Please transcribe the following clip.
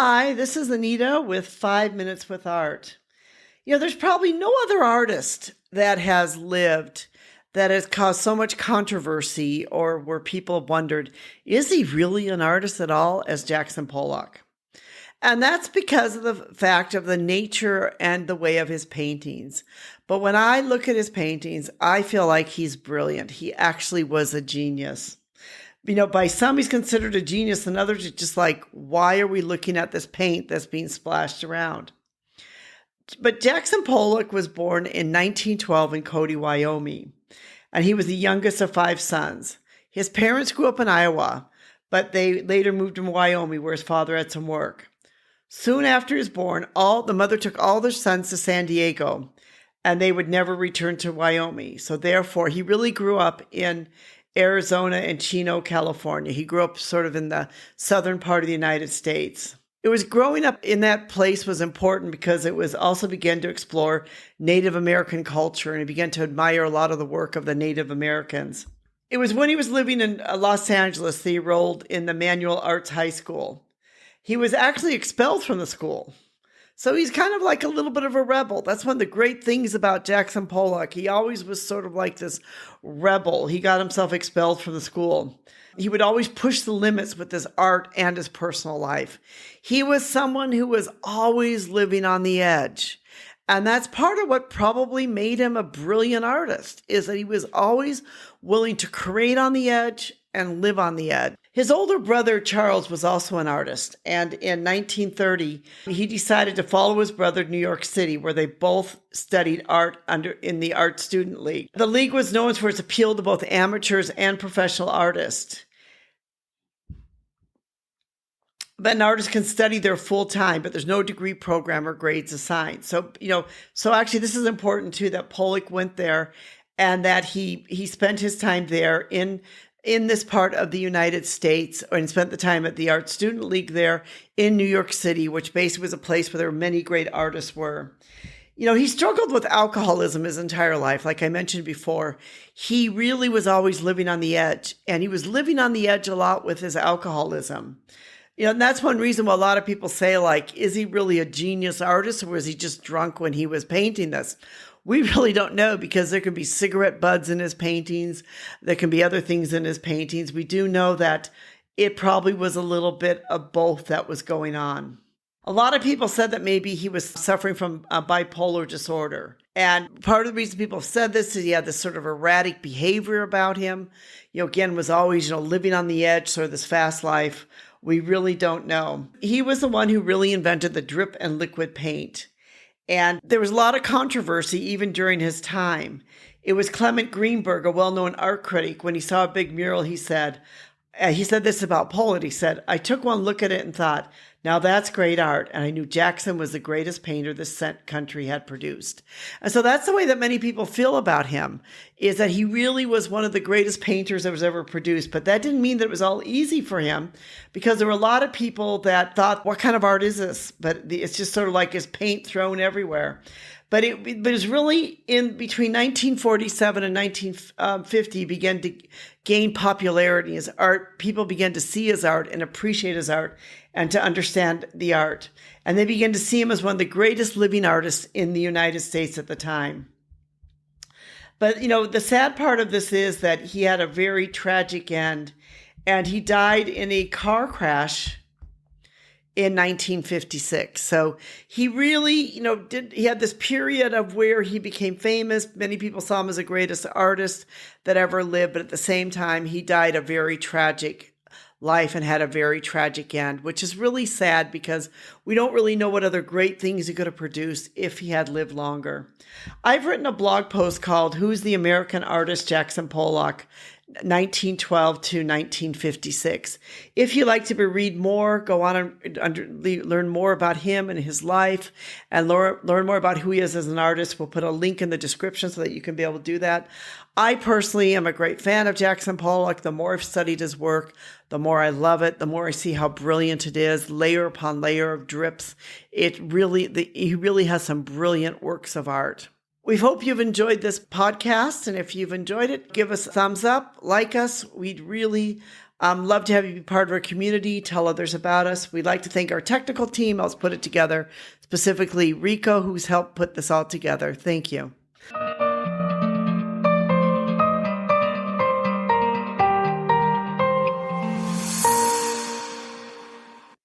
Hi, this is Anita with 5 Minutes with Art. There's probably no other artist that has lived that has caused so much controversy or where people have wondered, is he really an artist at all, as Jackson Pollock? And that's because of the fact of the nature and the way of his paintings. But when I look at his paintings, I feel like he's brilliant. He actually was a genius. By some, he's considered a genius, and others are just like, why are we looking at this paint that's being splashed around? But Jackson Pollock was born in 1912 in Cody, Wyoming, and he was the youngest of 5 sons. His parents grew up in Iowa, but they later moved to Wyoming, where his father had some work. Soon after he was born, the mother took all their sons to San Diego, and they would never return to Wyoming. So therefore, he really grew up in Arizona and Chino, California. He grew up sort of in the southern part of the United States. It was growing up in that place was important because it was also began to explore Native American culture, and he began to admire a lot of the work of the Native Americans. It was when he was living in Los Angeles that he enrolled in the Manual Arts High School. He was actually expelled from the school. So he's kind of like a little bit of a rebel. That's one of the great things about Jackson Pollock. He always was sort of like this rebel. He got himself expelled from the school. He would always push the limits with his art and his personal life. He was someone who was always living on the edge. And that's part of what probably made him a brilliant artist, is that he was always willing to create on the edge and live on the edge. His older brother, Charles, was also an artist, and in 1930, he decided to follow his brother to New York City, where they both studied art in the Art Student League. The league was known for its appeal to both amateurs and professional artists. But an artist can study there full time, but there's no degree program or grades assigned. So actually this is important too, that Pollock went there and that he spent his time there in this part of the United States, and spent the time at the Art Student League there in New York City, which basically was a place where there were many great artists were. He struggled with alcoholism his entire life. Like I mentioned before, he really was always living on the edge, and he was living on the edge a lot with his alcoholism. And that's one reason why a lot of people say, like, is he really a genius artist, or was he just drunk when he was painting this? We really don't know, because there can be cigarette butts in his paintings. There can be other things in his paintings. We do know that it probably was a little bit of both that was going on. A lot of people said that maybe he was suffering from a bipolar disorder. And part of the reason people have said this is he had this sort of erratic behavior about him. Again, was always, living on the edge, sort of this fast life. We really don't know. He was the one who really invented the drip and liquid paint. And there was a lot of controversy even during his time. It was Clement Greenberg, a well-known art critic, when he saw a big mural, he said this about Pollock. He said, "I took one look at it and thought, now that's great art. And I knew Jackson was the greatest painter this country had produced." And so that's the way that many people feel about him, is that he really was one of the greatest painters that was ever produced. But that didn't mean that it was all easy for him, because there were a lot of people that thought, what kind of art is this? But it's just sort of like his paint thrown everywhere. But it was really in between 1947 and 1950, he began to gain popularity. His art, people began to see his art and appreciate his art and to understand the art. And they began to see him as one of the greatest living artists in the United States at the time. But, the sad part of this is that he had a very tragic end, and he died in a car crash in 1956. So he really, he had this period of where he became famous. Many people saw him as the greatest artist that ever lived, but at the same time, he died a very tragic life and had a very tragic end, which is really sad because we don't really know what other great things he could have produced if he had lived longer. I've written a blog post called "Who's the American Artist Jackson Pollock, 1912 to 1956. If you'd like to read more, go on and learn more about him and his life, and learn more about who he is as an artist. We'll put a link in the description so that you can be able to do that. I personally am a great fan of Jackson Pollock. The more I've studied his work, the more I love it, the more I see how brilliant it is, layer upon layer of drips. He really has some brilliant works of art. We hope you've enjoyed this podcast, and if you've enjoyed it, give us a thumbs up, like us. We'd really Love to have you be part of our community. Tell others about us. We'd like to thank our technical team. I'll put it together, specifically Rico, who's helped put this all together. Thank you.